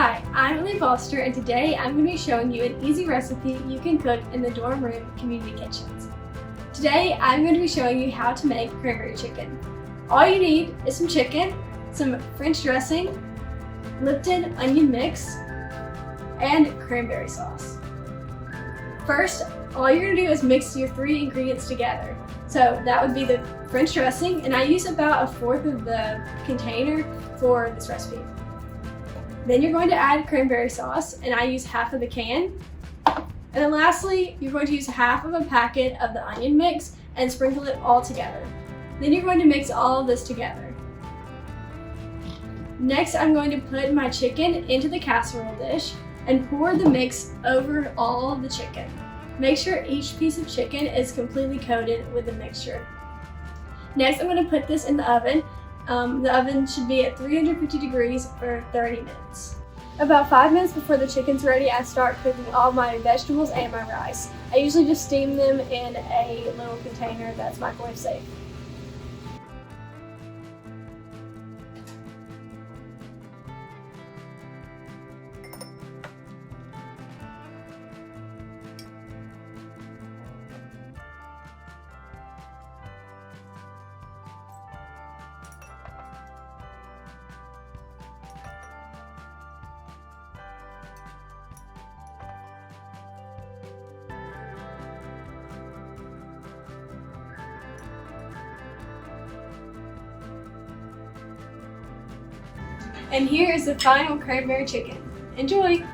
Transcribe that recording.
Hi, I'm Emilee Boster, and today I'm going to be showing you an easy recipe you can cook in the dorm room community kitchens. Today I'm going to be showing you how to make cranberry chicken. All you need is some chicken, some French dressing, Lipton onion mix, and cranberry sauce. First, all you're going to do is mix your three ingredients together. So that would be the French dressing, and I use about 1/4 of the container for this recipe. Then you're going to add cranberry sauce, and I use half of the can. And then lastly, you're going to use half of a packet of the onion mix and sprinkle it all together. Then you're going to mix all of this together. Next, I'm going to put my chicken into the casserole dish and pour the mix over all of the chicken. Make sure each piece of chicken is completely coated with the mixture. Next, I'm going to put this in the oven. The oven should be at 350 degrees for 30 minutes. About 5 minutes before the chicken's ready, I start cooking all my vegetables and my rice. I usually just steam them in a little container that's microwave safe. And here is the final cranberry chicken. Enjoy!